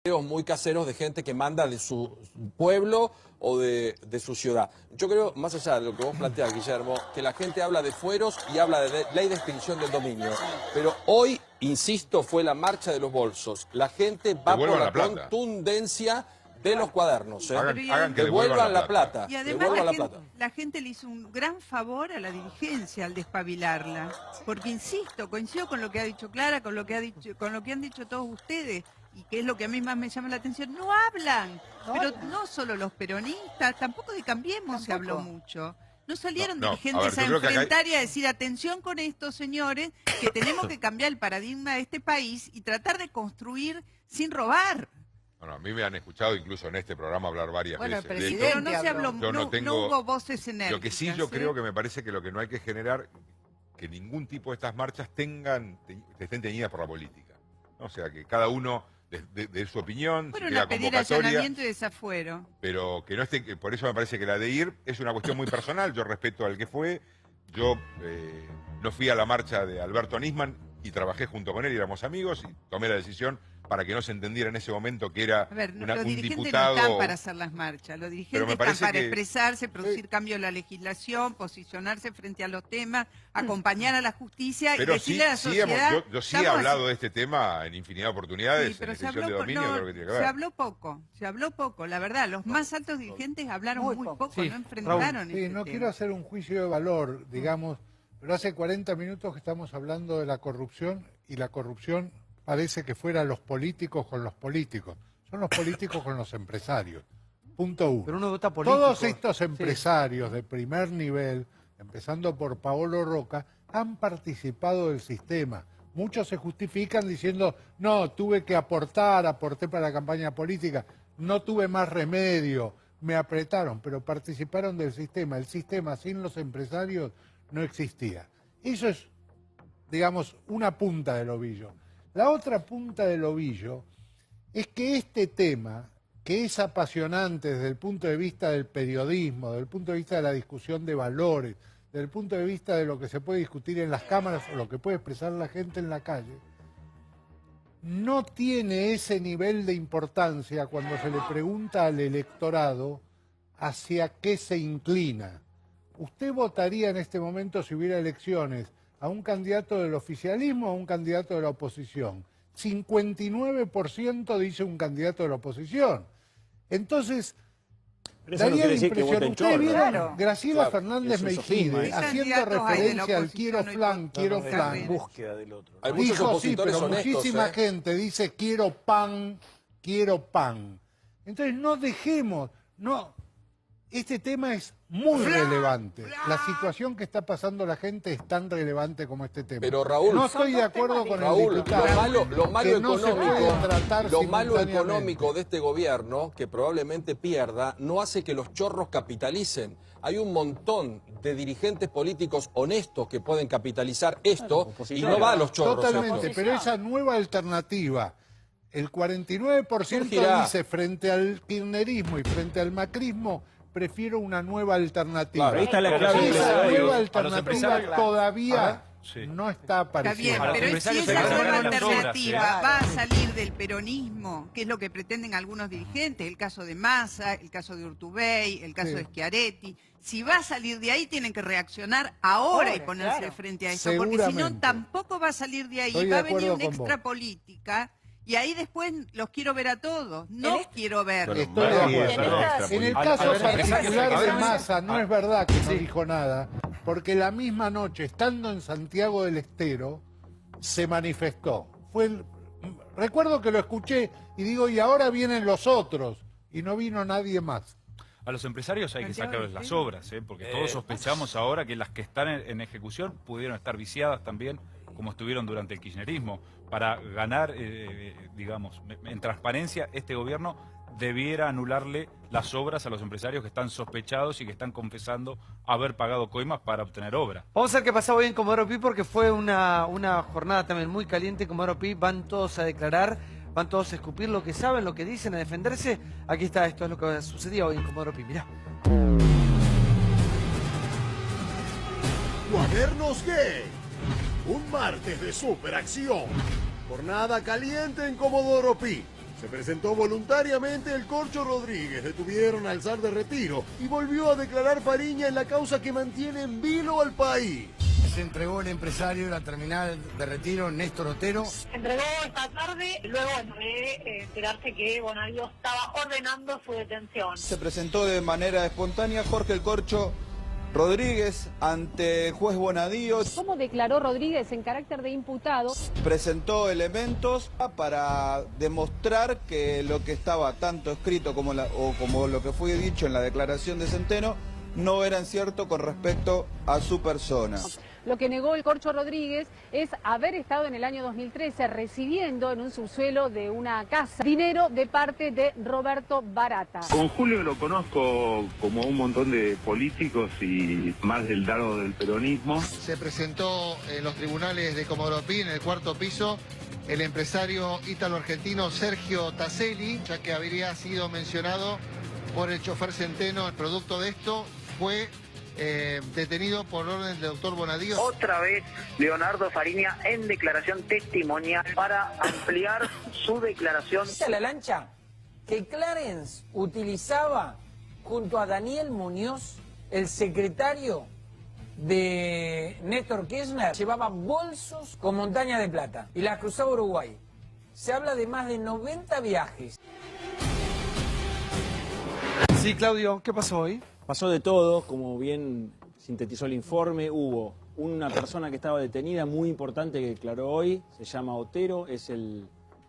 videos muy caseros de gente que manda de su pueblo o de su ciudad. Yo creo, más allá de lo que vos planteás, Guillermo, que la gente habla de fueros y habla de ley de extinción del dominio. Pero hoy, insisto, fue la marcha de los bolsos. La gente va por la contundencia de los cuadernos. Hagan que devuelvan la plata. Y además la gente le hizo un gran favor a la dirigencia al despabilarla. Porque insisto, coincido con lo que ha dicho Clara, con lo que han dicho todos ustedes, y que es lo que a mí más me llama la atención. No hablan, pero no solo los peronistas, tampoco de Cambiemos se habló mucho. No salieron dirigentes a enfrentar y a decir, atención con esto, señores, que tenemos que cambiar el paradigma de este país y tratar de construir sin robar. Bueno, a mí me han escuchado incluso en este programa hablar varias veces. Pero no se habló, no hubo voces enérgicas. Lo que sí yo creo que me parece que lo que no hay que generar, que ningún tipo de estas marchas estén teñidas por la política. O sea, que cada uno de su opinión, bueno, si pedir allanamiento y desafuero. Pero que no esté, por eso me parece que la de ir es una cuestión muy personal. Yo respeto al que fue. Yo no fui a la marcha de Alberto Nisman y trabajé junto con él, y éramos amigos, y tomé la decisión para que no se entendiera en ese momento que era los dirigentes diputado. No están para hacer las marchas, los dirigentes están para expresarse, producir cambio en la legislación, posicionarse frente a los temas, acompañar a la justicia y decirle a la sociedad... Yo sí he hablado de este tema en infinidad de oportunidades, pero en extinción de dominio, creo que tiene que ver. Se habló poco, la verdad, los más altos dirigentes hablaron muy poco, no enfrentaron este tema. No quiero hacer un juicio de valor, digamos, pero hace 40 minutos que estamos hablando de la corrupción, y la corrupción parece que fuera los políticos con los políticos. Son los políticos con los empresarios. Punto uno. Pero uno vota político. Todos estos empresarios de primer nivel, empezando por Paolo Roca, han participado del sistema. Muchos se justifican diciendo, no, tuve que aporté para la campaña política, no tuve más remedio, me apretaron, pero participaron del sistema. El sistema sin los empresarios no existía. Eso es, digamos, una punta del ovillo. La otra punta del ovillo es que este tema, que es apasionante desde el punto de vista del periodismo, desde el punto de vista de la discusión de valores, desde el punto de vista de lo que se puede discutir en las cámaras o lo que puede expresar la gente en la calle, no tiene ese nivel de importancia cuando se le pregunta al electorado hacia qué se inclina. ¿Usted votaría en este momento, si hubiera elecciones, a un candidato del oficialismo o a un candidato de la oposición? 59% dice un candidato de la oposición. Entonces, daría la impresión, ustedes vieron Graciela Fernández Meijide haciendo referencia al quiero flan, búsqueda del otro. Dijo sí, pero muchísima gente dice quiero pan, quiero pan. Entonces no dejemos, este tema es muy relevante. La situación que está pasando la gente es tan relevante como este tema. Pero Raúl, no estoy de acuerdo con el diputado. Lo malo económico de este gobierno, que probablemente pierda, no hace que los chorros capitalicen. Hay un montón de dirigentes políticos honestos que pueden capitalizar esto y no va a los chorros. Totalmente, pero esa nueva alternativa, el 49% dice frente al kirchnerismo y frente al macrismo, prefiero una nueva alternativa. Claro, ahí está la clave. Esa nueva alternativa todavía no está apareciendo. Está bien, pero si esa nueva alternativa va a salir del peronismo, que es lo que pretenden algunos dirigentes, el caso de Massa, el caso de Urtubey, el caso de Schiaretti, si va a salir de ahí tienen que reaccionar ahora y ponerse frente a eso, porque si no tampoco va a salir de ahí, va a venir una extra política. Y ahí después los quiero ver a todos, quiero ver. Estoy de acuerdo. En el caso particular de Massa no es verdad que no dijo nada, porque la misma noche, estando en Santiago del Estero, se manifestó. Recuerdo que lo escuché y digo, y ahora vienen los otros, y no vino nadie más. A los empresarios hay que sacarles las obras, porque todos sospechamos ahora que las que están en ejecución pudieron estar viciadas también, como estuvieron durante el kirchnerismo. Para ganar, digamos, en transparencia, este gobierno debiera anularle las obras a los empresarios que están sospechados y que están confesando haber pagado coimas para obtener obra. Vamos a ver qué pasaba hoy en Comodoro Pi, porque fue una jornada también muy caliente en Comodoro Pi. Van todos a declarar, van todos a escupir lo que saben, lo que dicen, a defenderse. Aquí está, esto es lo que sucedía hoy en Comodoro Pi, mirá. Cuadernos Gay, un martes de superacción. Jornada caliente en Comodoro Pi. Se presentó voluntariamente el Corcho Rodríguez, detuvieron al zar de Retiro y volvió a declarar Fariña en la causa que mantiene en vilo al país. Se entregó el empresario de la terminal de Retiro, Néstor Otero. Se entregó esta tarde, luego de enterarse que Bonadío estaba ordenando su detención. Se presentó de manera espontánea Jorge el Corcho Rodríguez ante el juez Bonadío. ¿Cómo declaró Rodríguez en carácter de imputado? Presentó elementos para demostrar que lo que estaba tanto escrito como lo que fue dicho en la declaración de Centeno no eran cierto con respecto a su persona. Lo que negó el Corcho Rodríguez es haber estado en el año 2013 recibiendo en un subsuelo de una casa dinero de parte de Roberto Barata. Con Julio lo conozco como un montón de políticos y más del lado del peronismo. Se presentó en los tribunales de Comodoro Pi, en el cuarto piso, el empresario ítalo-argentino Sergio Taselli, ya que habría sido mencionado por el chofer Centeno. El producto de esto fue detenido por orden del doctor Bonadío. Otra vez Leonardo Fariña en declaración testimonial para ampliar su declaración. La lancha que Clarence utilizaba junto a Daniel Muñoz, el secretario de Néstor Kirchner, llevaba bolsos con montaña de plata y las cruzaba a Uruguay. Se habla de más de 90 viajes. Sí, Claudio, ¿qué pasó hoy? Pasó de todo, como bien sintetizó el informe. Hubo una persona que estaba detenida, muy importante, que declaró hoy, se llama Otero, es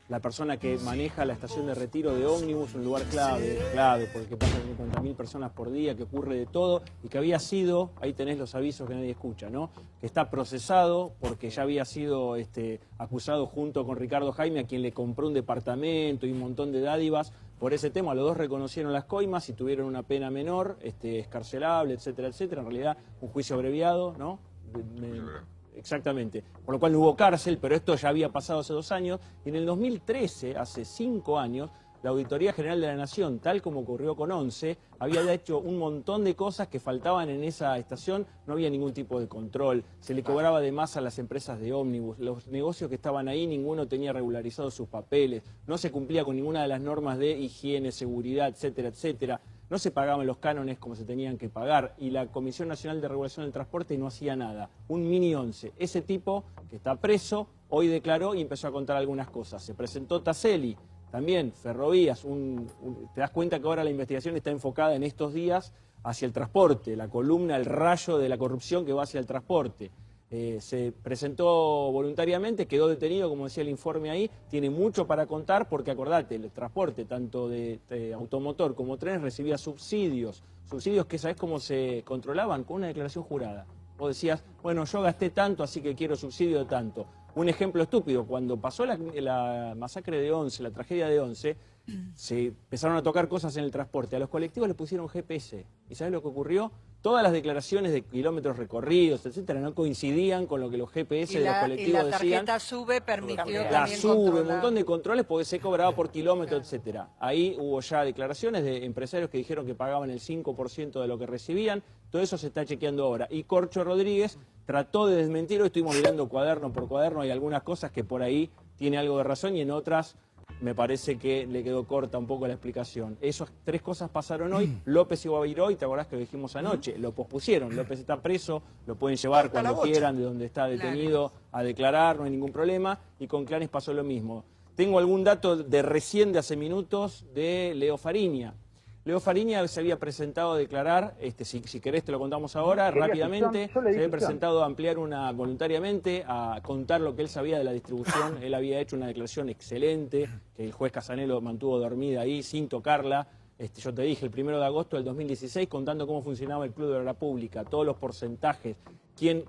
la persona que maneja la estación de retiro de ómnibus, un lugar clave, porque pasan 50.000 personas por día, que ocurre de todo, y que había sido, ahí tenés los avisos que nadie escucha, ¿no? Que está procesado porque ya había sido acusado junto con Ricardo Jaime, a quien le compró un departamento y un montón de dádivas por ese tema. Los dos reconocieron las coimas y tuvieron una pena menor, escarcelable, etcétera, etcétera. En realidad, un juicio abreviado, ¿no? Exactamente. Por lo cual no hubo cárcel, pero esto ya había pasado hace 2 años. Y en el 2013, hace 5 años, la Auditoría General de la Nación, tal como ocurrió con ONCE, había hecho un montón de cosas que faltaban en esa estación. No había ningún tipo de control, se le cobraba de más a las empresas de ómnibus, los negocios que estaban ahí, ninguno tenía regularizados sus papeles, no se cumplía con ninguna de las normas de higiene, seguridad, etcétera, etcétera. No se pagaban los cánones como se tenían que pagar y la Comisión Nacional de Regulación del Transporte no hacía nada. Un mini ONCE. Ese tipo que está preso, hoy declaró y empezó a contar algunas cosas. Se presentó Taselli, también Ferrovías. Te das cuenta que ahora la investigación está enfocada en estos días hacia el transporte, la columna, el rayo de la corrupción que va hacia el transporte. Se presentó voluntariamente, quedó detenido, como decía el informe ahí, tiene mucho para contar porque acordate, el transporte tanto de automotor como trenes recibía subsidios que ¿sabés cómo se controlaban? Con una declaración jurada. Vos decías, bueno, yo gasté tanto, así que quiero subsidio de tanto. Un ejemplo estúpido, cuando pasó la masacre de ONCE, la tragedia de ONCE, se empezaron a tocar cosas en el transporte. A los colectivos les pusieron GPS. ¿Y sabés lo que ocurrió? Todas las declaraciones de kilómetros recorridos, etcétera, no coincidían con lo que los GPS de los colectivos decían. Y la tarjeta SUBE permitió la también SUBE, controlar. un montón de controles porque se cobraba por kilómetro, etcétera. Ahí hubo ya declaraciones de empresarios que dijeron que pagaban el 5% de lo que recibían. Todo eso se está chequeando ahora. Y Corcho Rodríguez trató de desmentir, hoy estuvimos mirando cuaderno por cuaderno, hay algunas cosas que por ahí tiene algo de razón y en otras me parece que le quedó corta un poco la explicación. Esas 3 cosas pasaron hoy. López iba a ir hoy, ¿te acordás que lo dijimos anoche? Lo pospusieron. López está preso, lo pueden llevar cuando quieran de donde está detenido a declarar, no hay ningún problema. Y con Clarence pasó lo mismo. Tengo algún dato de recién, de hace minutos, de Leo Fariña. Leo Fariña se había presentado a declarar, si querés te lo contamos ahora, rápidamente, se había presentado a ampliar voluntariamente, a contar lo que él sabía de la distribución. Él había hecho una declaración excelente, que el juez Casanelo mantuvo dormida ahí, sin tocarla. Yo te dije, el 1 de agosto del 2016, contando cómo funcionaba el Club de la República, todos los porcentajes,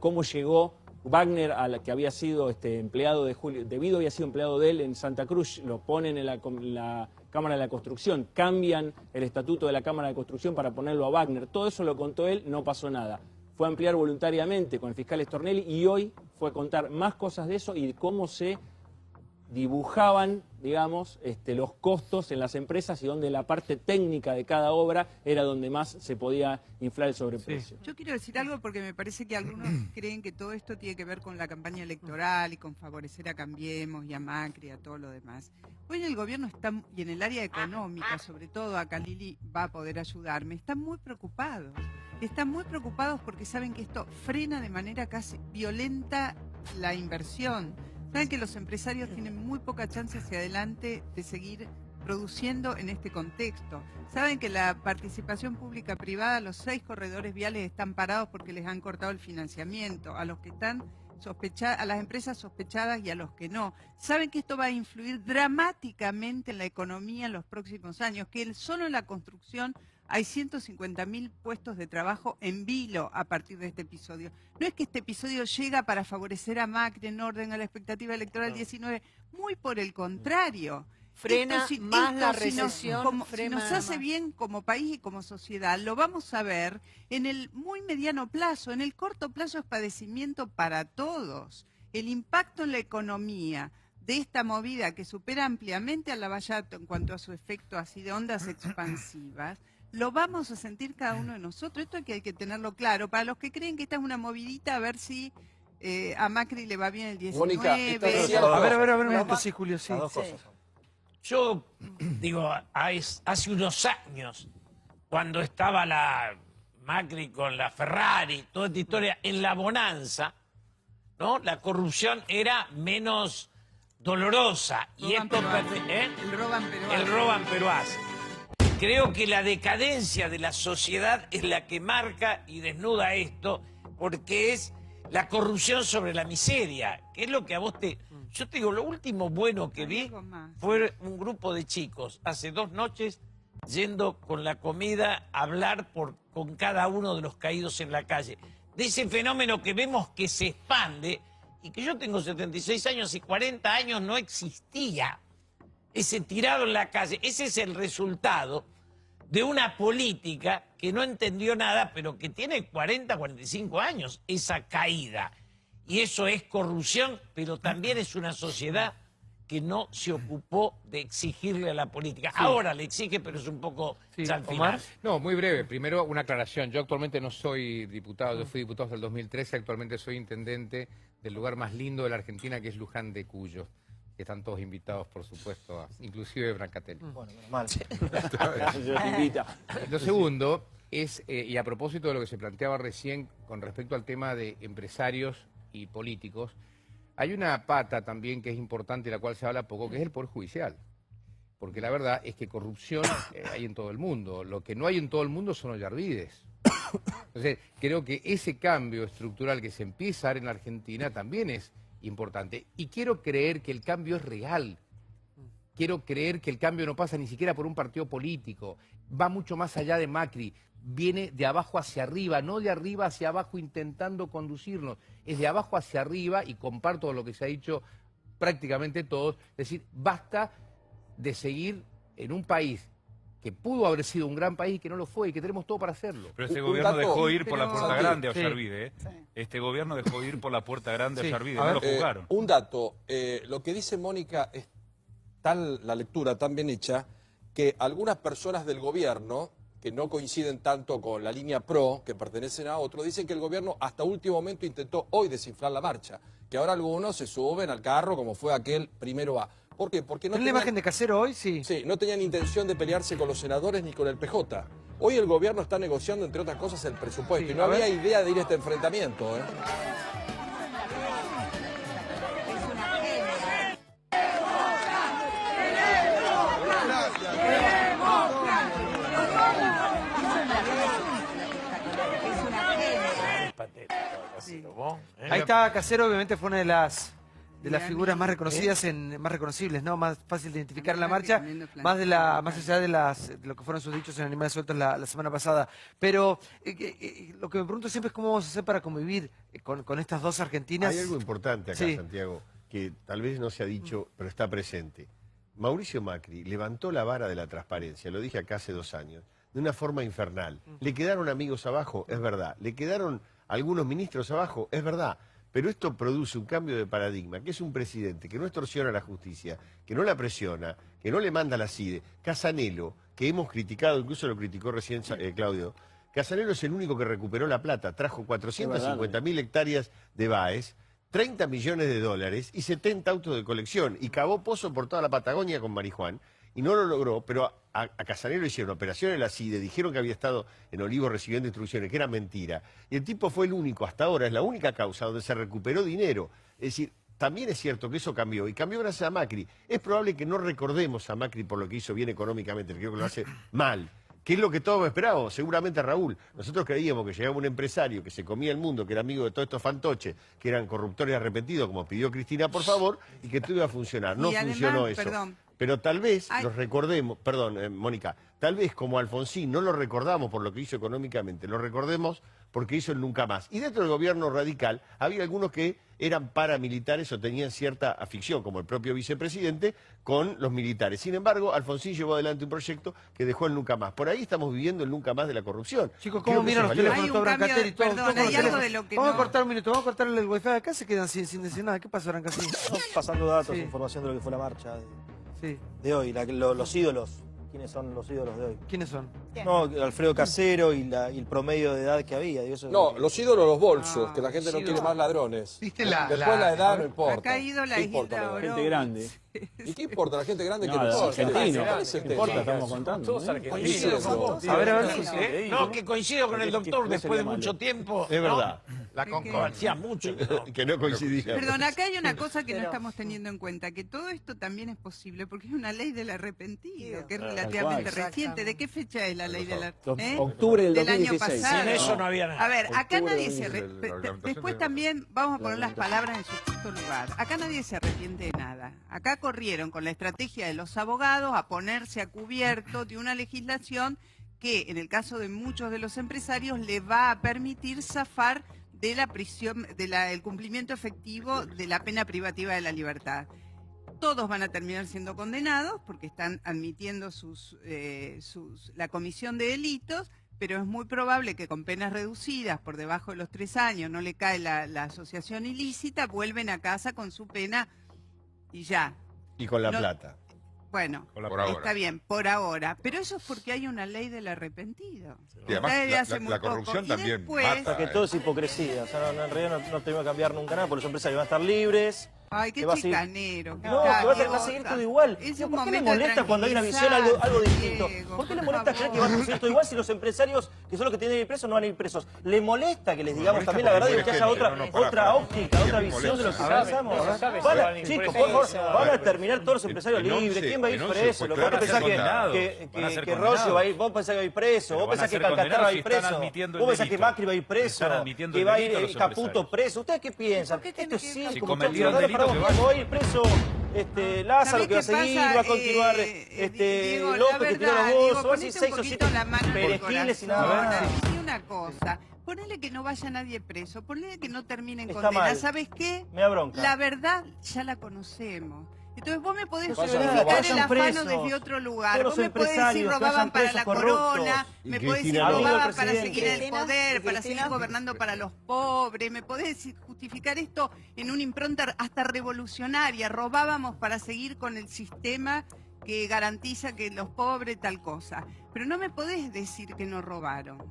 cómo llegó Wagner, que había sido empleado de Julio, debido había sido empleado de él en Santa Cruz, lo ponen en la Cámara de la Construcción, cambian el estatuto de la Cámara de Construcción para ponerlo a Wagner. Todo eso lo contó él, no pasó nada. Fue a ampliar voluntariamente con el fiscal Stornelli y hoy fue a contar más cosas de eso y cómo se dibujaban, digamos, los costos en las empresas y donde la parte técnica de cada obra era donde más se podía inflar el sobreprecio. Yo quiero decir algo porque me parece que algunos creen que todo esto tiene que ver con la campaña electoral y con favorecer a Cambiemos y a Macri y a todo lo demás. Hoy en el gobierno están, y en el área económica, sobre todo acá Lili va a poder ayudarme, están muy preocupados. Están muy preocupados porque saben que esto frena de manera casi violenta la inversión. Saben que los empresarios tienen muy poca chance hacia adelante de seguir produciendo en este contexto. Saben que la participación pública-privada, los 6 corredores viales están parados porque les han cortado el financiamiento, a los que están a las empresas sospechadas y a los que no. Saben que esto va a influir dramáticamente en la economía en los próximos años, que solo en la construcción hay 150.000 puestos de trabajo en vilo a partir de este episodio. No es que este episodio llega para favorecer a Macri en orden a la expectativa electoral 19, muy por el contrario. Frena más la recesión, si nos hace bien como país y como sociedad, lo vamos a ver en el muy mediano plazo. En el corto plazo es padecimiento para todos. El impacto en la economía de esta movida que supera ampliamente a Lavallato en cuanto a su efecto así de ondas expansivas, lo vamos a sentir cada uno de nosotros. Esto hay que tenerlo claro. Para los que creen que esta es una movidita, a ver si a Macri le va bien el 19. Mónica, a ver, un momento, sí, Julio, sí. Yo digo, hace unos años, cuando estaba la Macri con la Ferrari, toda esta historia, en la bonanza, ¿no? La corrupción era menos dolorosa. Y esto el roban pero hace. Creo que la decadencia de la sociedad es la que marca y desnuda esto, porque es la corrupción sobre la miseria, que es lo que a vos te... Yo te digo, lo último bueno que vi fue un grupo de chicos hace 2 noches yendo con la comida a hablar con cada uno de los caídos en la calle. De ese fenómeno que vemos que se expande y que yo tengo 76 años y 40 años no existía. Ese tirado en la calle, ese es el resultado de una política que no entendió nada, pero que tiene 40, 45 años, esa caída. Y eso es corrupción, pero también es una sociedad que no se ocupó de exigirle a la política. Sí. Ahora le exige, pero es un poco al final. No, muy breve. Primero, una aclaración. Yo actualmente no soy diputado, yo fui diputado hasta el 2013, actualmente soy intendente del lugar más lindo de la Argentina, que es Luján de Cuyo. Que están todos invitados, por supuesto, inclusive Brancatelli. Bueno, mal. Lo segundo es, y a propósito de lo que se planteaba recién con respecto al tema de empresarios y políticos, hay una pata también que es importante, de la cual se habla poco, que es el Poder Judicial. Porque la verdad es que corrupción hay en todo el mundo. Lo que no hay en todo el mundo son ollarvides. Entonces, creo que ese cambio estructural que se empieza a dar en la Argentina también es importante. Y quiero creer que el cambio es real. Quiero creer que el cambio no pasa ni siquiera por un partido político. Va mucho más allá de Macri. Viene de abajo hacia arriba, no de arriba hacia abajo intentando conducirnos. Es de abajo hacia arriba, y comparto lo que se ha dicho prácticamente todos. Es decir, basta de seguir en un país que pudo haber sido un gran país y que no lo fue, y que tenemos todo para hacerlo. Pero este gobierno dejó ir por la puerta grande a Ollarvide. Este gobierno dejó ir por la puerta grande a Ollarvide, no lo juzgaron. Un dato, lo que dice Mónica es tal la lectura tan bien hecha que algunas personas del gobierno que no coinciden tanto con la línea PRO, que pertenecen a otro, dicen que el gobierno hasta último momento intentó hoy desinflar la marcha, que ahora algunos se suben al carro como fue aquel primero A. ¿Por qué? Porque no tenían... la imagen de Casero hoy? Sí. Sí, no tenían intención de pelearse con los senadores ni con el PJ. Hoy el gobierno está negociando, entre otras cosas, el presupuesto, y no había idea de ir a este enfrentamiento, ¿eh? Ahí está Casero, obviamente fue una de las figuras más reconocidas, más reconocibles, ¿no? Más fácil de identificar en la marcha, más allá de lo que fueron sus dichos en Animales Sueltos la semana pasada. Pero lo que me pregunto siempre es cómo vamos a hacer para convivir con estas dos Argentinas. Hay algo importante acá, Santiago, que tal vez no se ha dicho, pero está presente. Mauricio Macri levantó la vara de la transparencia, lo dije acá hace 2 años, de una forma infernal. Le quedaron amigos abajo, es verdad. Le quedaron algunos ministros abajo, es verdad. Pero esto produce un cambio de paradigma, que es un presidente que no extorsiona a la justicia, que no la presiona, que no le manda a la CIDE. Casanelo, que hemos criticado, incluso lo criticó recién Claudio, Casanelo es el único que recuperó la plata, trajo 450.000 hectáreas de Baez, 30 millones de dólares y 70 autos de colección, y cavó pozo por toda la Patagonia con Marijuán, y no lo logró, pero a Casanelo hicieron operación en la CIDE, dijeron que había estado en Olivos recibiendo instrucciones, que era mentira, y el tipo fue el único, hasta ahora, es la única causa donde se recuperó dinero. Es decir, también es cierto que eso cambió, y cambió gracias a Macri. Es probable que no recordemos a Macri por lo que hizo bien económicamente, creo que lo hace mal, que es lo que todos esperábamos, seguramente Raúl. Nosotros creíamos que llegaba un empresario que se comía el mundo, que era amigo de todos estos fantoches, que eran corruptores arrepentidos, como pidió Cristina, por favor, y que todo iba a funcionar. No funcionó eso. Pero tal vez los recordemos, perdón, Mónica, tal vez como Alfonsín no lo recordamos por lo que hizo económicamente, lo recordemos porque hizo el Nunca Más. Y dentro del gobierno radical había algunos que eran paramilitares o tenían cierta afición, como el propio vicepresidente, con los militares. Sin embargo, Alfonsín llevó adelante un proyecto que dejó el Nunca Más. Por ahí estamos viviendo el Nunca Más de la corrupción. Chicos, ¿cómo miran los teléfonos de Brancatelli? Perdón, hay algo de lo que Vamos a cortar un minuto, vamos a cortarle el wifi. Acá se quedan sin decir nada. ¿Qué pasó, Brancatelli? Pasando datos, información de lo que fue la marcha de hoy, los ídolos. ¿Quiénes son los ídolos de hoy? ¿Quiénes son? No, Alfredo Casero y el promedio de edad que había. Digo, eso no, los ídolos, los bolsos, que la gente no quiere más ladrones. ¿Viste Después la edad no importa. Acá ha ido la Hilda gente grande. ¿Y qué importa la gente grande que no importa? ¿Qué importa? Estamos contando. Todos argentinos. A ver. No, que coincido con el doctor después de mucho tiempo. Es verdad. La concordia. Hacía mucho que no coincidía. Perdón, acá hay una cosa que no estamos teniendo en cuenta, que todo esto también es posible porque es una ley del arrepentido, que es relativamente reciente. ¿De qué fecha es la ley del arrepentido? Octubre del 2016. Año pasado. Sin eso no había nada. A ver, acá nadie se después también vamos a poner las palabras en su justo lugar. Acá nadie se arrepiente de nada. Acá corrieron con la estrategia de los abogados a ponerse a cubierto de una legislación que en el caso de muchos de los empresarios le va a permitir zafar de la prisión, del cumplimiento efectivo de la pena privativa de la libertad. Todos van a terminar siendo condenados porque están admitiendo la comisión de delitos, pero es muy probable que con penas reducidas por debajo de los 3 años, no le cae la asociación ilícita, vuelven a casa con su pena y ya. Y con la plata. Bueno, está bien, por ahora. Pero eso es porque hay una ley del arrepentido. Y además la corrupción también después, mata. Que todo es hipocresía. O sea, en realidad no tenemos que cambiar nunca nada, por los empresarios van a estar libres. Ay, qué chicanero. No, que va a seguir todo igual. ¿Por qué le molesta cuando hay una visión algo distinto? ¿Por qué le molesta creer que va a suceder todo igual si los empresarios, que son los que tienen que ir presos, no van a ir presos? ¿Le molesta que les digamos también la verdad y que haya otra óptica, otra visión de lo que pensamos? Chicos, por favor, van a terminar todos los empresarios libres. ¿Quién va a ir preso? ¿Vos pensás que Rossio va a ir? ¿Vos pensás que va a ir preso? ¿Vos pensás que Calcaterra va a ir preso? ¿Vos pensás que Macri va a ir preso? ¿Que va a ir Caputo preso? ¿Ustedes qué piensan? Esto es circo, muchachos. Va a ir preso Lázaro, que va a seguir, va a continuar López, que tiró los bolsos, va a decir 6 o 7 perejiles y nada más. Y una cosa, ponele que no vaya nadie preso, ponele que no termine en condena. ¿Sabes qué? Me da bronca. La verdad ya la conocemos. Entonces vos me podés justificar el afano desde otro lugar. Vos me podés decir robaban para la corona, me podés decir robaban para seguir en el poder, para seguir gobernando para los pobres, me podés justificar esto en una impronta hasta revolucionaria. Robábamos para seguir con el sistema que garantiza que los pobres tal cosa. Pero no me podés decir que no robaron.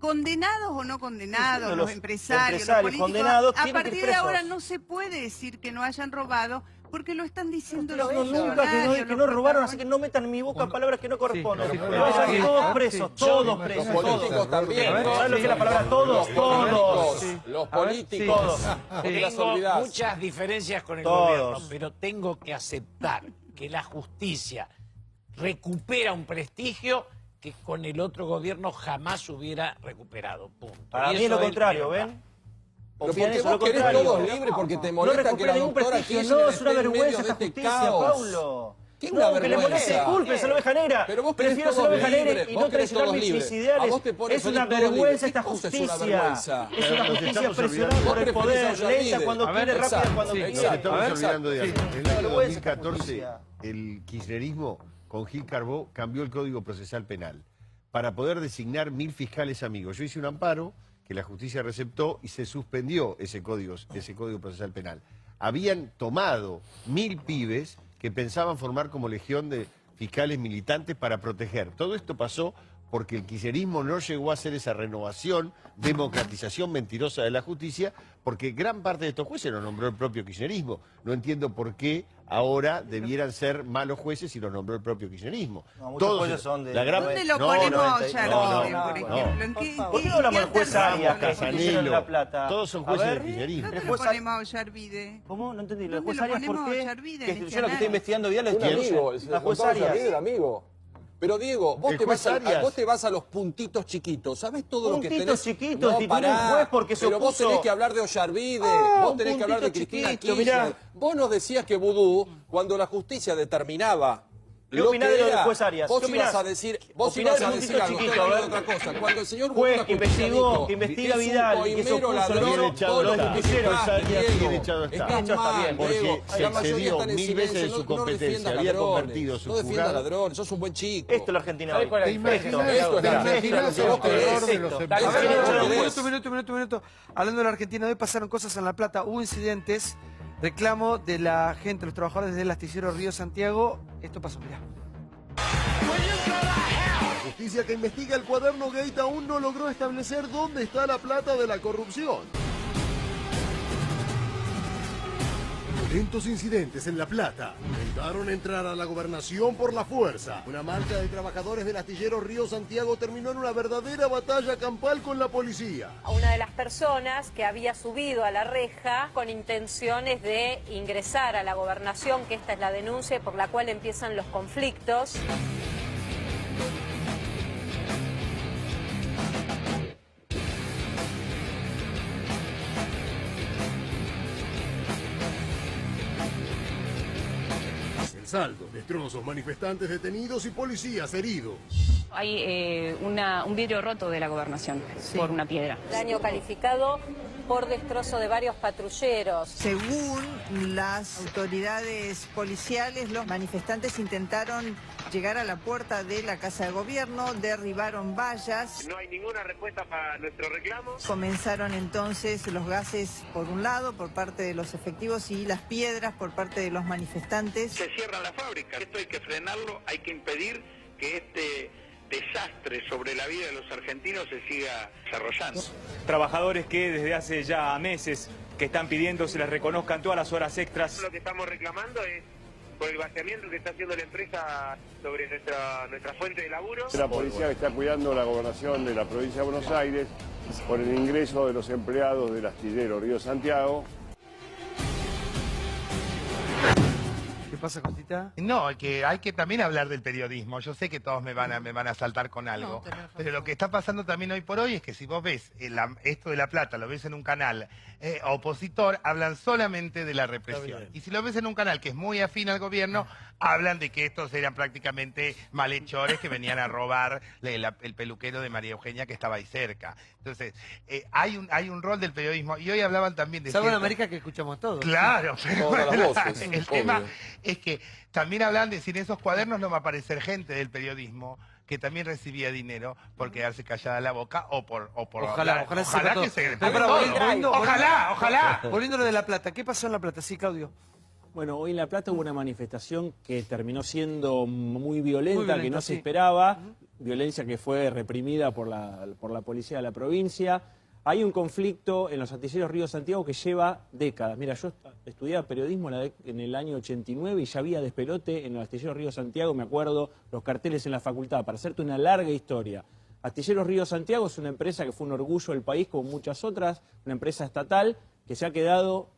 Condenados o no condenados, los empresarios, los políticos, a partir de ahora no se puede decir que no hayan robado, porque lo están diciendo los funcionarios. Que no robaron, así que no metan en mi boca palabras que no corresponden. Todos presos, todos presos. Los políticos también. ¿Sabes lo que es la palabra todos? Todos. Los políticos. Tengo muchas diferencias con el gobierno, pero tengo que aceptar que la justicia recupera un prestigio que con el otro gobierno jamás hubiera recuperado. Punto. Para mí es lo contrario, ¿ven? Pero porque vos querés todos libres, porque te molesta que la doctora no es una vergüenza esta justicia, Paulo. ¿Qué es una vergüenza? Que le moleste, disculpe, la oveja negra. Pero vos prefiero ser oveja negra y no traicionar mis ideales. Es una vergüenza esta justicia. Es una justicia presionada por el poder, lenta cuando quiere, rápida cuando quiere. Estamos olvidando de algo. En el año 2014, el kirchnerismo con Gil Carbó cambió el Código Procesal Penal para poder designar 1000 fiscales amigos. Yo hice un amparo que la justicia receptó y se suspendió ese código procesal penal. Habían tomado 1000 pibes que pensaban formar como legión de fiscales militantes para proteger. Todo esto pasó porque el kirchnerismo no llegó a hacer esa renovación, democratización mentirosa de la justicia, porque gran parte de estos jueces los nombró el propio kirchnerismo. No entiendo por qué ahora debieran ser malos jueces si los nombró el propio kirchnerismo. No, muchos jueces son de... ¿Dónde lo ponemos a Ollarvide, por ejemplo? ¿Por qué no hablamos del juez Arias, que hicieron en La Plata? Todos son jueces del kirchnerismo. ¿Dónde lo ponemos a Ollarvide? ¿Cómo? No entendí. ¿El ¿Dónde juez lo Arias ponemos por a qué? Ollarvide Que en yo lo que está investigando Vidal es Un amigo, la juez Arias. el amigo. Pero Diego, vos te vas a los puntitos chiquitos, ¿sabés todo lo que tenés? Puntitos chiquitos, tituló un juez porque se pero vos opuso. tenés que hablar de Ollarvide, vos tenés que hablar de Cristina chiquito, Kirchner. mirá. Vos nos decías que Vudú, cuando la justicia determinaba ¿Qué opinás de lo del juez Arias? vos ¿Qué ibas opinás? a decir, Opinás del algo, puntito estoy chiquito, hablando a de ver. otra cosa. Cuando el señor Juez Vudú que investigó, que investiga Vidal, que que es se un opuso coimero, al ladrón, Bien echado vos está. lo justificás, Bien Diego. echado está. Estás Está mal, bien, porque Diego. se La mayoría excedió están en 1000 veces silencio, de su competencia, defiendas había ladrones, convertido su no defiendas jurado. ladrones, sos un buen chico. Esto es la Argentina hoy. ¿Te imaginas Esto es la Argentina el terror de los empresarios? Un minuto. Hablando de la Argentina, hoy pasaron cosas en La Plata, hubo incidentes, reclamo de la gente, los trabajadores del astillero Río Santiago. Esto pasó, mirá. La justicia que investiga el cuaderno Gate aún no logró establecer dónde está la plata de la corrupción. Violentos incidentes en La Plata intentaron entrar a la gobernación por la fuerza. Una marcha de trabajadores del astillero Río Santiago terminó en una verdadera batalla campal con la policía. A una de las personas que había subido a la reja con intenciones de ingresar a la gobernación, que esta es la denuncia por la cual empiezan los conflictos. El saldo, destrozos, manifestantes detenidos y policías heridos. Hay un vidrio roto de la gobernación por una piedra. Daño calificado por destrozo de varios patrulleros. Según las autoridades policiales, los manifestantes intentaron llegar a la puerta de la Casa de Gobierno, derribaron vallas. No hay ninguna respuesta para nuestro reclamo. Comenzaron entonces los gases por un lado, por parte de los efectivos, y las piedras por parte de los manifestantes. Se cierra la fábrica. Esto hay que frenarlo, hay que impedir que este desastre sobre la vida de los argentinos se siga desarrollando. Trabajadores que desde hace ya meses que están pidiendo se les reconozcan todas las horas extras. Lo que estamos reclamando es por el vaciamiento que está haciendo la empresa sobre nuestra fuente de laburo. La policía que está cuidando la gobernación de la provincia de Buenos Aires por el ingreso de los empleados del astillero Río Santiago. ¿Qué pasa, Costita? No, que hay que también hablar del periodismo. Yo sé que todos me van a saltar con algo. Pero lo que está pasando también hoy por hoy es que si vos ves esto de La Plata, lo ves en un canal opositor, hablan solamente de la represión. Y si lo ves en un canal que es muy afín al gobierno, hablan de que estos eran prácticamente malhechores que venían a robar el peluquero de María Eugenia que estaba ahí cerca. Entonces, hay un rol del periodismo. Y hoy hablaban también de... Salvo en América, que escuchamos todos. Claro, pero todas las voces, el tema es que también hablan de si en esos cuadernos no va a aparecer gente del periodismo que también recibía dinero por quedarse callada la boca o por Ojalá que se Ojalá. Volviendo a lo de La Plata, ¿qué pasó en La Plata? Sí, Claudio. Bueno, hoy en La Plata hubo una manifestación que terminó siendo muy violenta, que no se esperaba, violencia que fue reprimida por la policía de la provincia. Hay un conflicto en los astilleros Río Santiago que lleva décadas. Mira, yo estudiaba periodismo en el año 89 y ya había despelote en el astillero Río Santiago, me acuerdo los carteles en la facultad, para hacerte una larga historia. Astilleros Río Santiago es una empresa que fue un orgullo del país como muchas otras, una empresa estatal que se ha quedado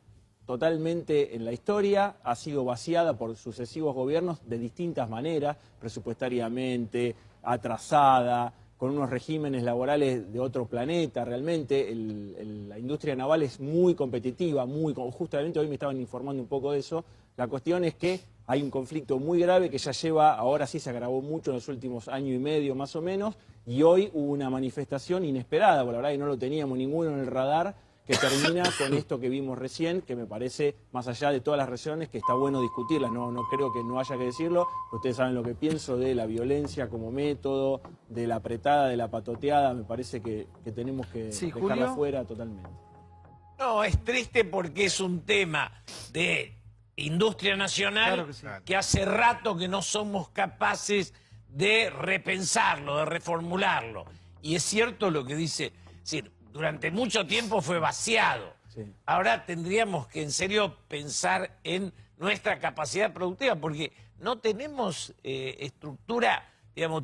totalmente en la historia, ha sido vaciada por sucesivos gobiernos de distintas maneras, presupuestariamente, atrasada, con unos regímenes laborales de otro planeta realmente. La industria naval es muy competitiva, justamente hoy me estaban informando un poco de eso. La cuestión es que hay un conflicto muy grave que ya lleva, ahora sí se agravó mucho en los últimos año y medio más o menos, y hoy hubo una manifestación inesperada, por la verdad que no lo teníamos ninguno en el radar, que termina con esto que vimos recién, que me parece, más allá de todas las razones, que está bueno discutirlas. No creo que no haya que decirlo. Ustedes saben lo que pienso de la violencia como método, de la apretada, de la patoteada. Me parece que tenemos que dejarla fuera totalmente. No, es triste porque es un tema de industria nacional que hace rato que no somos capaces de repensarlo, de reformularlo. Y es cierto lo que dice, es decir, durante mucho tiempo fue vaciado. Sí. Ahora tendríamos que en serio pensar en nuestra capacidad productiva, porque no tenemos estructura, digamos,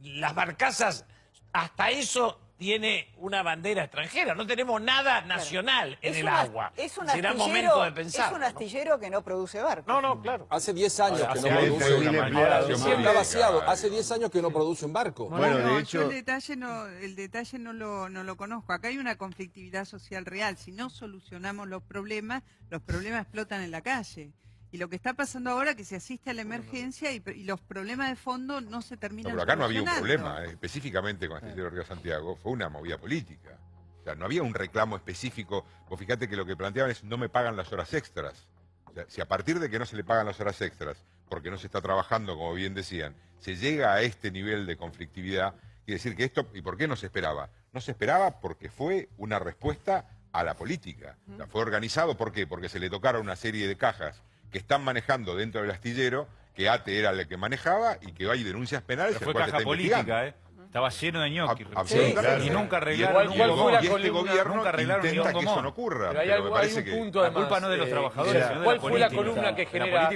las barcazas, hasta eso tiene una bandera extranjera, no tenemos nada nacional en el agua. Será momento de pensar. Es un astillero que no produce barcos. No, claro. Hace 10 años que no produce un barco. Está vaciado. Hace 10 años que no produce un barco. Bueno, de hecho, yo el detalle no lo conozco. Acá hay una conflictividad social real. Si no solucionamos los problemas explotan en la calle. Y lo que está pasando ahora es que se asiste a la emergencia y los problemas de fondo no se terminan pero acá no había un problema, específicamente con el Astillero Río Santiago, fue una movida política. O sea, no había un reclamo específico. Vos fíjate que lo que planteaban es no me pagan las horas extras. O sea, si a partir de que no se le pagan las horas extras, porque no se está trabajando, como bien decían, se llega a este nivel de conflictividad, quiere decir que esto, ¿y por qué no se esperaba? No se esperaba porque fue una respuesta a la política. O sea, fue organizado, ¿por qué? Porque se le tocaron una serie de cajas que están manejando dentro del astillero, que ATE era el que manejaba y que hay denuncias penales. Pero fue caja política, Estaba lleno de ñoquis. Absolutamente. Y nunca arreglaron. Y este gobierno intenta que eso no ocurra. Pero me parece que la culpa no es de los trabajadores, sino de la política. ¿Cuál fue la columna que genera?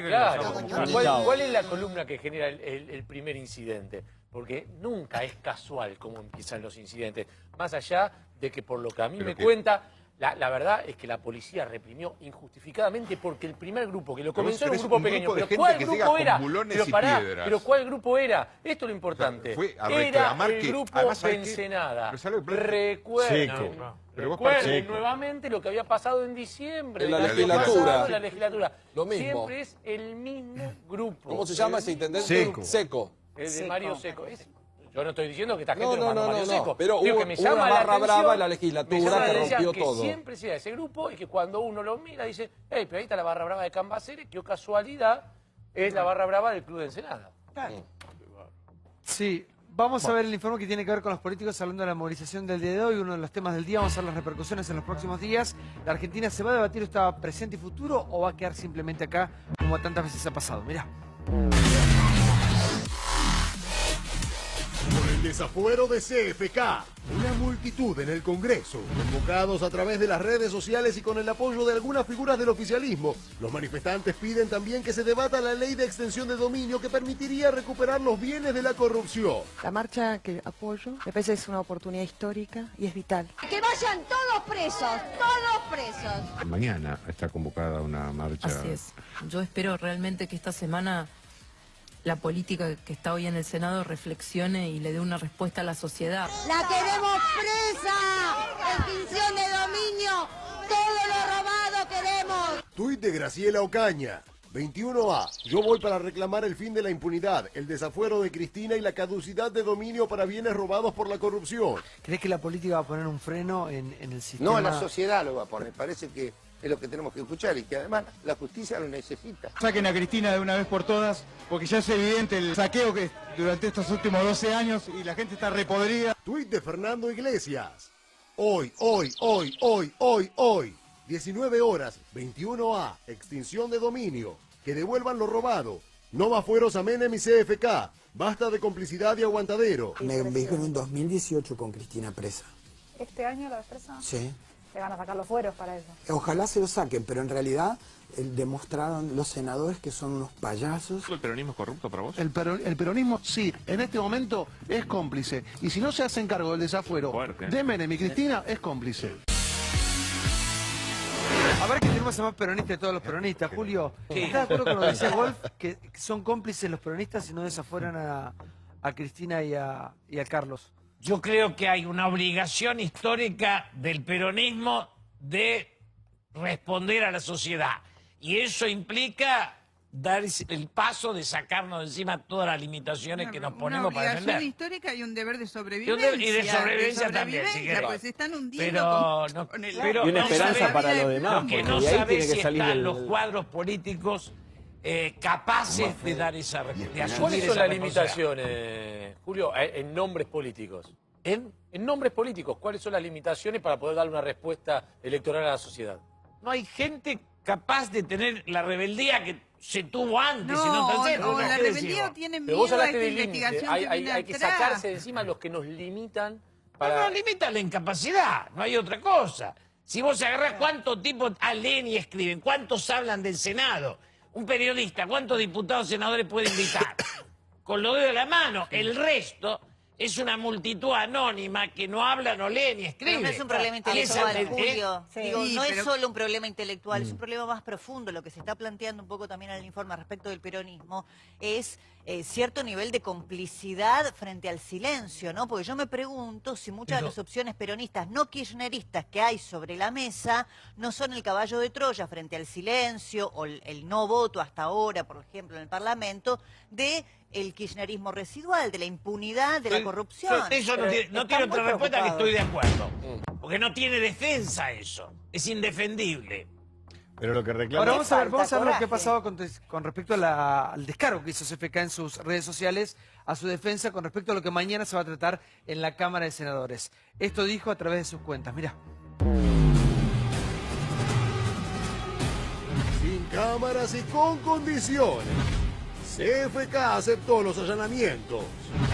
¿Cuál es la columna que genera el primer incidente? Porque nunca es casual cómo empiezan los incidentes. Más allá de que por lo que a mí me cuenta, la verdad es que la policía reprimió injustificadamente porque el primer grupo que lo comenzó era un grupo pequeño. ¿Pero cuál grupo era? Pero ¿cuál grupo era? Esto es lo importante. Era el grupo de Ensenada. Recuerden nuevamente lo que había pasado en diciembre. En la legislatura. Lo mismo. Siempre es el mismo grupo. ¿Cómo se llama ese intendente? Seco. El de Mario Seco. Yo no estoy diciendo que esta gente lo mandó a Mario Seco. Pero hubo una barra brava en la legislatura que rompió todo. Que siempre sea ese grupo y que cuando uno lo mira dice, hey, pero ahí está la barra brava de Cambaceres, que casualidad es la barra brava del Club de Ensenada. Sí, vamos a ver el informe que tiene que ver con los políticos hablando de la movilización del día de hoy. Uno de los temas del día, vamos a ver las repercusiones en los próximos días. ¿La Argentina se va a debatir está presente y futuro o va a quedar simplemente acá como tantas veces ha pasado? Mirá. Por el desafuero de CFK, una multitud en el Congreso, convocados a través de las redes sociales y con el apoyo de algunas figuras del oficialismo, los manifestantes piden también que se debata la ley de extensión de dominio que permitiría recuperar los bienes de la corrupción. La marcha que apoyo me parece que es una oportunidad histórica y es vital. Que vayan todos presos. Mañana está convocada una marcha. Así es. Yo espero realmente que esta semana la política que está hoy en el Senado reflexione y le dé una respuesta a la sociedad. ¡La queremos presa! ¡Extinción de dominio! ¡Todo lo robado queremos! Tuit de Graciela Ocaña. 21A. Yo voy para reclamar el fin de la impunidad, el desafuero de Cristina y la caducidad de dominio para bienes robados por la corrupción. ¿Crees que la política va a poner un freno en el sistema? No, la sociedad lo va a poner. Parece que es lo que tenemos que escuchar y que además la justicia lo necesita. Saquen a Cristina de una vez por todas, porque ya es evidente el saqueo que durante estos últimos 12 años y la gente está repodrida. Tuit de Fernando Iglesias. Hoy. 19 horas, 21A, extinción de dominio. Que devuelvan lo robado. No más fueros a Menem y CFK. Basta de complicidad y aguantadero. Me dijeron en 2018 con Cristina presa. ¿Este año la presa? Sí. Le van a sacar los fueros para eso. Ojalá se lo saquen, pero en realidad demostraron los senadores que son unos payasos. ¿El peronismo es corrupto para vos? El peronismo, sí, en este momento es cómplice. Y si no se hacen cargo del desafuero de Menem y Cristina, es cómplice. A ver que tenemos a más peronistas de todos los peronistas. Julio, ¿estás de acuerdo con lo que decía Wolf? Que son cómplices los peronistas si no desafueran a Cristina y a Carlos. Yo creo que hay una obligación histórica del peronismo de responder a la sociedad. Y eso implica dar el paso de sacarnos de encima todas las limitaciones que nos ponemos para defender. Una obligación histórica y un deber de sobrevivencia. Y de sobrevivencia también, si querés. Pues se están hundiendo pero y una esperanza para lo demás, que no sabés si están los cuadros políticos capaces de dar esa respuesta. ¿Cuáles son las limitaciones, Julio, en nombres políticos? En nombres políticos, ¿cuáles son las limitaciones para poder dar una respuesta electoral a la sociedad? No hay gente capaz de tener la rebeldía que se tuvo antes. La rebeldía tiene miedo a esta investigación. Hay que sacarse de encima los que nos limitan. No nos limita la incapacidad, no hay otra cosa. Si vos agarrás cuántos tipos leen y escriben, cuántos hablan del Senado, un periodista, cuántos diputados, senadores puede invitar, con los dedos de la mano, el resto es una multitud anónima que no habla, no lee ni escribe. Pero no es un problema intelectual, Julio. Digo, no es solo un problema intelectual, es un problema más profundo. Lo que se está planteando un poco también en el informe respecto del peronismo es cierto nivel de complicidad frente al silencio, ¿no? Porque yo me pregunto si muchas de las opciones peronistas no kirchneristas que hay sobre la mesa no son el caballo de Troya frente al silencio o el no voto hasta ahora, por ejemplo, en el Parlamento, de el kirchnerismo residual, de la impunidad, de la corrupción. Eso no tiene otra respuesta que estoy de acuerdo. Porque no tiene defensa eso. Es indefendible. Pero lo que reclama... Ahora vamos a ver lo que ha pasado con respecto al descargo que hizo CFK en sus redes sociales a su defensa con respecto a lo que mañana se va a tratar en la Cámara de Senadores. Esto dijo a través de sus cuentas. Mirá. Sin cámaras y con condiciones. CFK aceptó los allanamientos.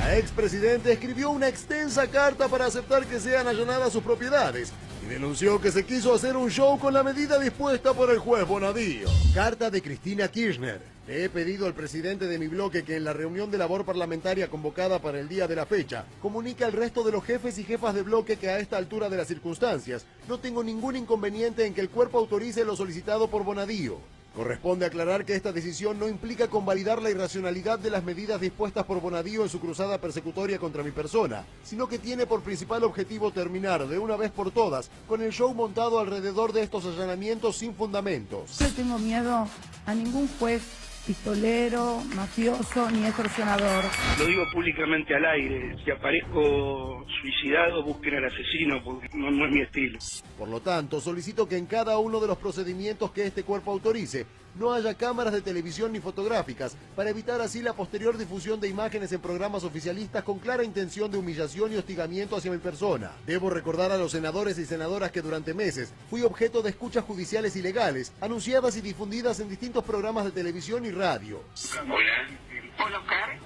La expresidenta escribió una extensa carta para aceptar que sean allanadas sus propiedades y denunció que se quiso hacer un show con la medida dispuesta por el juez Bonadío. Carta de Cristina Kirchner. Le he pedido al presidente de mi bloque que en la reunión de labor parlamentaria convocada para el día de la fecha comunique al resto de los jefes y jefas de bloque que a esta altura de las circunstancias no tengo ningún inconveniente en que el cuerpo autorice lo solicitado por Bonadío. Corresponde aclarar que esta decisión no implica convalidar la irracionalidad de las medidas dispuestas por Bonadío en su cruzada persecutoria contra mi persona, sino que tiene por principal objetivo terminar de una vez por todas con el show montado alrededor de estos allanamientos sin fundamentos. No tengo miedo a ningún juez pistolero, mafioso ni extorsionador. Lo digo públicamente al aire, si aparezco suicidado busquen al asesino porque no es mi estilo. Por lo tanto, solicito que en cada uno de los procedimientos que este cuerpo autorice no haya cámaras de televisión ni fotográficas para evitar así la posterior difusión de imágenes en programas oficialistas con clara intención de humillación y hostigamiento hacia mi persona. Debo recordar a los senadores y senadoras que durante meses fui objeto de escuchas judiciales ilegales, anunciadas y difundidas en distintos programas de televisión y radio. Hola, Oscar.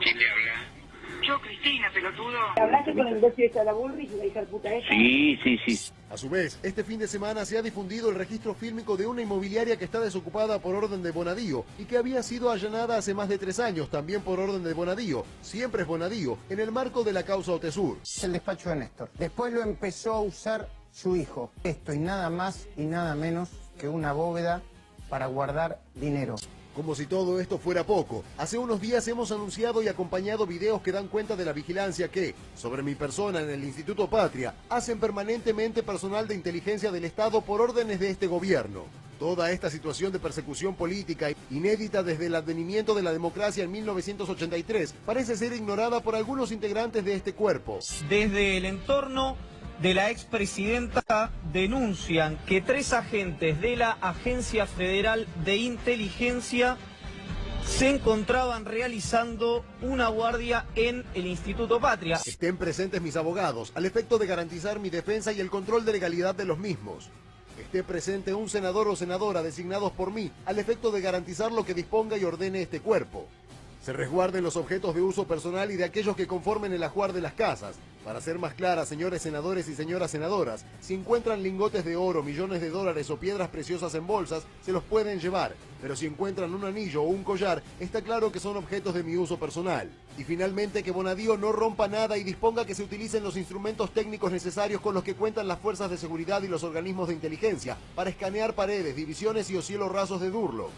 ¿Quién le habla? Yo, Cristina, pelotudo. ¿Hablaste con el imbécil de la Bullrich, la hija de puta esa? Sí. A su vez, este fin de semana se ha difundido el registro fílmico de una inmobiliaria que está desocupada por orden de Bonadío y que había sido allanada hace más de 3 años, también por orden de Bonadío, siempre es Bonadío, en el marco de la causa Otesur. Es el despacho de Néstor. Después lo empezó a usar su hijo. Esto y nada más y nada menos que una bóveda para guardar dinero. Como si todo esto fuera poco, hace unos días hemos anunciado y acompañado videos que dan cuenta de la vigilancia que, sobre mi persona en el Instituto Patria, hacen permanentemente personal de inteligencia del Estado por órdenes de este gobierno. Toda esta situación de persecución política, inédita desde el advenimiento de la democracia en 1983, parece ser ignorada por algunos integrantes de este cuerpo. Desde el entorno de la expresidenta denuncian que 3 agentes de la Agencia Federal de Inteligencia se encontraban realizando una guardia en el Instituto Patria. Estén presentes mis abogados, al efecto de garantizar mi defensa y el control de legalidad de los mismos. Esté presente un senador o senadora designados por mí, al efecto de garantizar lo que disponga y ordene este cuerpo. Se resguarden los objetos de uso personal y de aquellos que conformen el ajuar de las casas. Para ser más clara, señores senadores y señoras senadoras, si encuentran lingotes de oro, millones de dólares o piedras preciosas en bolsas, se los pueden llevar. Pero si encuentran un anillo o un collar, está claro que son objetos de mi uso personal. Y finalmente que Bonadío no rompa nada y disponga que se utilicen los instrumentos técnicos necesarios con los que cuentan las fuerzas de seguridad y los organismos de inteligencia para escanear paredes, divisiones y o cielos rasos de Durlo.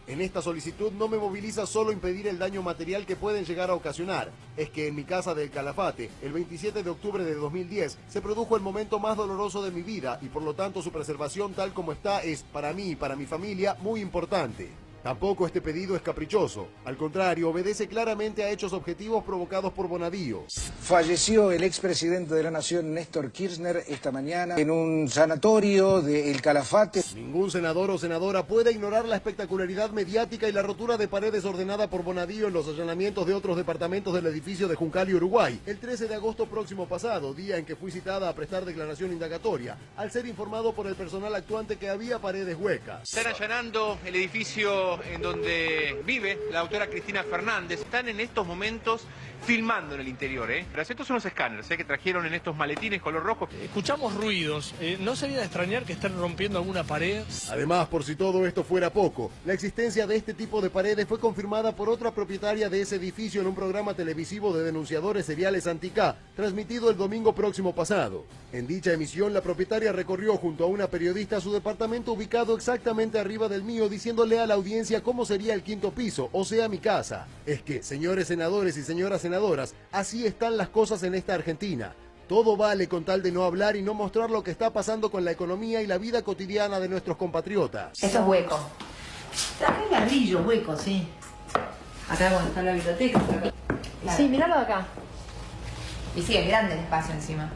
En esta solicitud no me moviliza solo impedir el daño material que pueden llegar a ocasionar. Es que en mi casa del Calafate, el 27 de octubre de 2010, se produjo el momento más doloroso de mi vida y por lo tanto su preservación tal como está es, para mí y para mi familia, muy importante. Tampoco este pedido es caprichoso. Al contrario, obedece claramente a hechos objetivos provocados por Bonadío. Falleció el expresidente de la Nación, Néstor Kirchner, esta mañana en un sanatorio de El Calafate. Ningún senador o senadora puede ignorar la espectacularidad mediática y la rotura de paredes ordenada por Bonadío en los allanamientos de otros departamentos del edificio de Juncal y Uruguay, el 13 de agosto próximo pasado, día en que fui citada a prestar declaración indagatoria, al ser informado por el personal actuante que había paredes huecas. Están allanando el edificio en donde vive la doctora Cristina Fernández. Están en estos momentos filmando en el interior, Pero estos son los escáneres, que trajeron en estos maletines color rojo. Escuchamos ruidos. ¿No sería de extrañar que estén rompiendo alguna pared? Además, por si todo esto fuera poco, la existencia de este tipo de paredes fue confirmada por otra propietaria de ese edificio en un programa televisivo de denunciadores seriales anti-K, transmitido el domingo próximo pasado. En dicha emisión, la propietaria recorrió junto a una periodista su departamento ubicado exactamente arriba del mío, diciéndole a la audiencia cómo sería el quinto piso, o sea, mi casa. Es que, señores senadores y señoras senadoras, así están las cosas en esta Argentina. Todo vale con tal de no hablar y no mostrar lo que está pasando con la economía y la vida cotidiana de nuestros compatriotas. Esto es hueco. Traje ladrillo, hueco, sí. Acá donde está la biblioteca. Claro. Sí, míralo de acá. Y sí, es grande el espacio encima.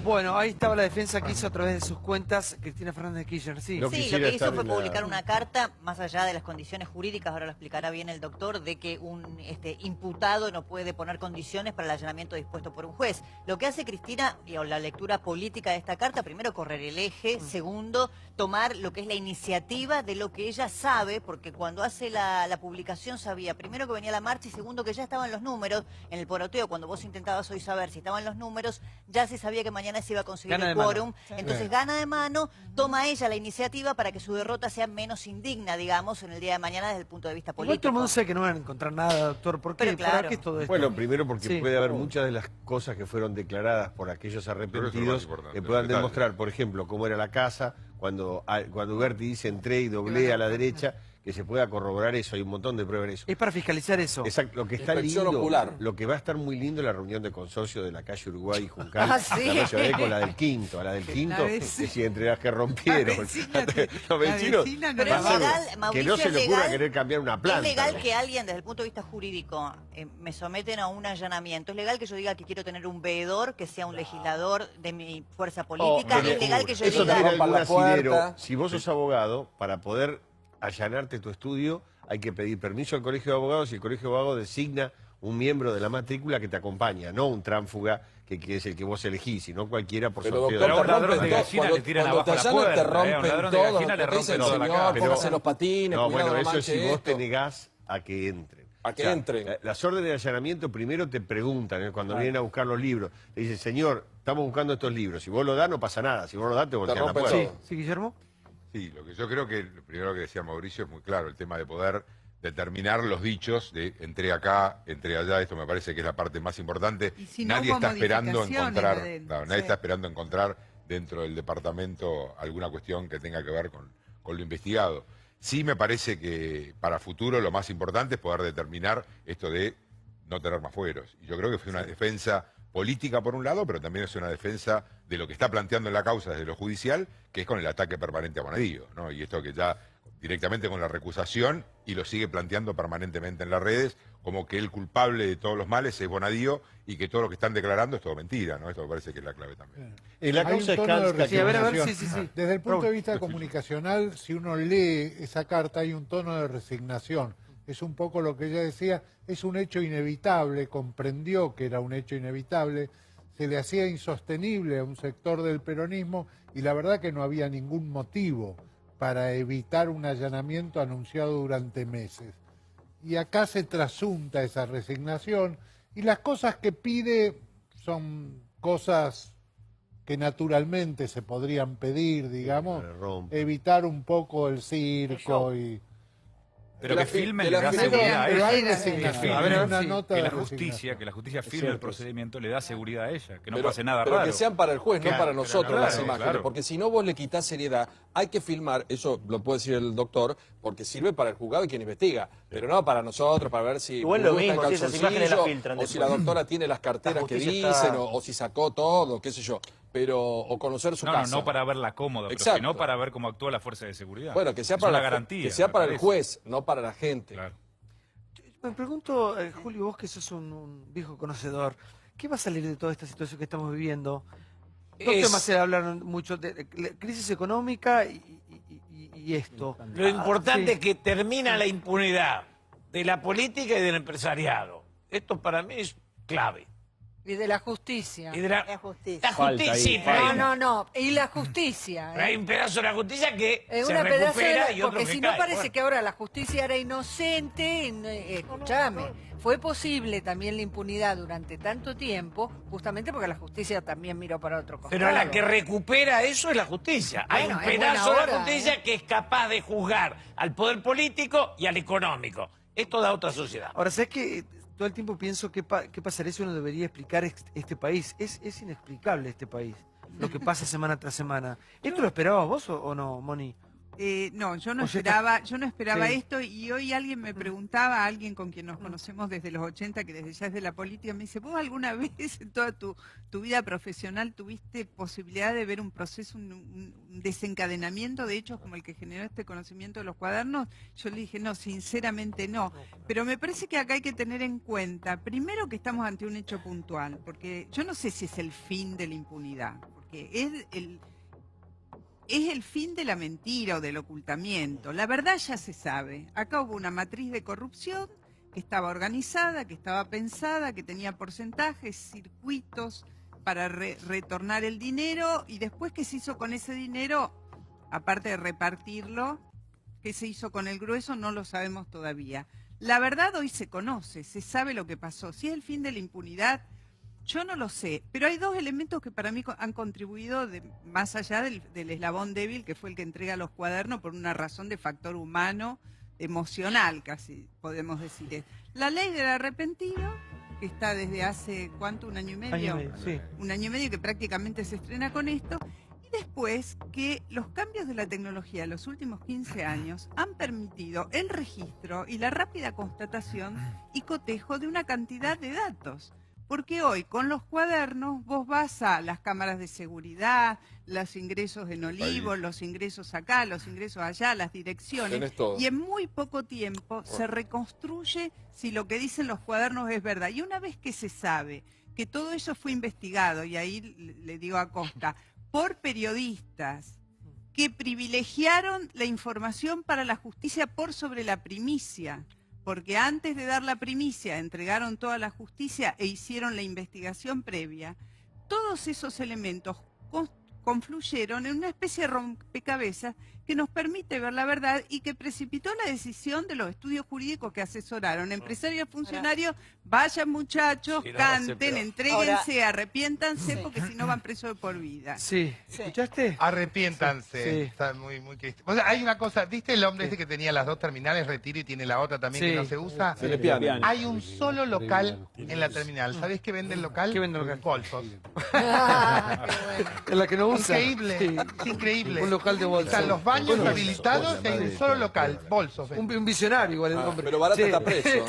Bueno, ahí estaba la defensa que hizo a través de sus cuentas Cristina Fernández de Kirchner. Sí, lo que hizo fue publicar una carta, más allá de las condiciones jurídicas, ahora lo explicará bien el doctor, de que un imputado no puede poner condiciones para el allanamiento dispuesto por un juez. Lo que hace Cristina, y la lectura política de esta carta, primero correr el eje, segundo, tomar lo que es la iniciativa de lo que ella sabe, porque cuando hace la publicación sabía, primero que venía la marcha y segundo que ya estaban los números, en el poroteo, cuando vos intentabas hoy saber si estaban los números, ya se sabía que mañana se iba a conseguir el quórum, entonces gana de mano, toma ella la iniciativa para que su derrota sea menos indigna, digamos, en el día de mañana desde el punto de vista político. Todo el mundo sabe que no van a encontrar nada, doctor. ¿Por qué? Claro. ¿Para qué es todo esto? Bueno, primero porque puede haber muchas de las cosas que fueron declaradas por aquellos arrepentidos que puedan demostrar, por ejemplo, cómo era la casa, cuando Uberti dice entré y doblé a la derecha, que se pueda corroborar eso, hay un montón de pruebas en eso. Es para fiscalizar eso. Exacto, lo que está lindo, lo que va a estar muy lindo es la reunión de consorcio de la calle Uruguay y Juncal, con la del Quinto, que si entre las que rompieron. Los vecinos, pero es legal, Mauricio, que no se le ocurra querer cambiar una planta. Es legal que alguien, desde el punto de vista jurídico, me someten a un allanamiento. Es legal que yo diga que quiero tener un veedor, que sea un legislador de mi fuerza política. Es legal que yo eso diga... tiene algún asidero. Si vos sos abogado, para poder allanarte tu estudio, hay que pedir permiso al Colegio de Abogados y el Colegio de Abogados designa un miembro de la matrícula que te acompaña, no un tránfuga que es el que vos elegís, sino cualquiera por sorteo. Pero un ladrón de gallina le tiran abajo la puerta. Te rompen todo, te dicen, señor, póngase los patines, no, cuidado, bueno, eso no es si vos te negás a que entren. A que entren. Las órdenes de allanamiento primero te preguntan, cuando vienen a buscar los libros, te dicen, señor, estamos buscando estos libros, si vos lo das no pasa nada, si vos lo das te voltean la puerta. Sí, Guillermo. Sí, lo que yo creo que lo primero que decía Mauricio es muy claro, el tema de poder determinar los dichos de entré acá, entré allá, esto me parece que es la parte más importante. Si no nadie está esperando encontrar, nadie está esperando encontrar dentro del departamento alguna cuestión que tenga que ver con lo investigado. Sí me parece que para futuro lo más importante es poder determinar esto de no tener más fueros. Y yo creo que fue una defensa política por un lado, pero también es una defensa de lo que está planteando en la causa desde lo judicial, que es con el ataque permanente a Bonadío, ¿no? Y esto que ya directamente con la recusación y lo sigue planteando permanentemente en las redes como que el culpable de todos los males es Bonadío y que todo lo que están declarando es todo mentira, ¿no? Esto me parece que es la clave también. En la causa desde el punto de vista comunicacional, si uno lee esa carta hay un tono de resignación. Es un poco lo que ella decía, es un hecho inevitable, comprendió que era un hecho inevitable, se le hacía insostenible a un sector del peronismo y la verdad que no había ningún motivo para evitar un allanamiento anunciado durante meses. Y acá se trasunta esa resignación y las cosas que pide son cosas que naturalmente se podrían pedir, digamos, evitar un poco el circo y... Pero que filmen le da seguridad a ella. Que la justicia filme el procedimiento le da seguridad a ella, que no pase nada raro. Pero que sean para el juez, no para nosotros las imágenes, porque si no vos le quitás seriedad, hay que filmar, eso lo puede decir el doctor, porque sirve para el juzgado y quien investiga, pero no para nosotros, para ver si igual lo mismo, si esas imágenes las filtran o si la doctora tiene las carteras que dicen, o si sacó todo, qué sé yo. o conocer su casa. No para verla cómoda, pero sino para ver cómo actúa la fuerza de seguridad. Bueno, que sea para la garantía. Que sea para el juez, no para la gente. Claro. Me pregunto, Julio, vos que sos un viejo conocedor, ¿qué va a salir de toda esta situación que estamos viviendo? Dos temas se hablaron mucho, de crisis económica y esto. Lo importante es que termina la impunidad de la política y del empresariado. Esto para mí es clave. Y de la justicia. Y de la justicia. No. Y la justicia. Hay un pedazo de la justicia que se una recupera y otro porque que si cae. no parece que ahora la justicia era inocente. Escúchame, fue posible también la impunidad durante tanto tiempo, justamente porque la justicia también miró para otro costado. Pero la que recupera eso es la justicia. Hay un pedazo de la justicia que es capaz de juzgar al poder político y al económico. Esto da otra sociedad. Ahora, ¿sabes qué? Todo el tiempo pienso qué pasaría si uno debería explicar este país. Es inexplicable este país, lo que pasa semana tras semana. ¿Esto lo esperabas vos o no, Moni? No, yo no esperaba esto, y hoy alguien me preguntaba, alguien con quien nos conocemos desde los 80, que desde ya es de la política, me dice, ¿vos alguna vez en toda tu vida profesional tuviste posibilidad de ver un proceso, un desencadenamiento de hechos como el que generó este conocimiento de los cuadernos? Yo le dije, no, sinceramente no. Pero me parece que acá hay que tener en cuenta, primero, que estamos ante un hecho puntual, porque yo no sé si es el fin de la impunidad, porque es el fin de la mentira o del ocultamiento. La verdad ya se sabe. Acá hubo una matriz de corrupción que estaba organizada, que estaba pensada, que tenía porcentajes, circuitos para retornar el dinero, y después qué se hizo con ese dinero, aparte de repartirlo, qué se hizo con el grueso no lo sabemos todavía. La verdad hoy se conoce, se sabe lo que pasó. Si es el fin de la impunidad, yo no lo sé, pero hay dos elementos que para mí han contribuido más allá del eslabón débil, que fue el que entrega los cuadernos por una razón de factor humano, emocional casi, podemos decir. La ley del arrepentido, que está desde hace, ¿cuánto? ¿Un año y medio? Sí. Un año y medio que prácticamente se estrena con esto. Y después que los cambios de la tecnología en los últimos 15 años han permitido el registro y la rápida constatación y cotejo de una cantidad de datos. Porque hoy, con los cuadernos, vos vas a las cámaras de seguridad, los ingresos en Olivos, los ingresos acá, los ingresos allá, las direcciones, y en muy poco tiempo se reconstruye si lo que dicen los cuadernos es verdad. Y una vez que se sabe que todo eso fue investigado, y ahí le digo a Costa, por periodistas que privilegiaron la información para la justicia por sobre la primicia, porque antes de dar la primicia entregaron toda la justicia e hicieron la investigación previa, todos esos elementos confluyeron en una especie de rompecabezas que nos permite ver la verdad y que precipitó la decisión de los estudios jurídicos que asesoraron. Empresarios, funcionarios, vayan muchachos, canten, entréguense, arrepiéntanse, porque si no van presos de por vida. Sí, ¿escuchaste? Arrepiéntanse. Sí. Está muy cristiano. O sea, hay una cosa, ¿viste el hombre ese que tenía las dos terminales, retiro, y tiene la otra también que no se usa? Hay un solo local en la terminal. ¿Sabés qué vende el local? ¿Qué vende el local? Bolsos. En la que no usa. Increíble, es increíble. Un local de bolsos. Están los baños habilitados y hay un solo local, bolsos. Un visionario igual el hombre. Pero Barata está preso.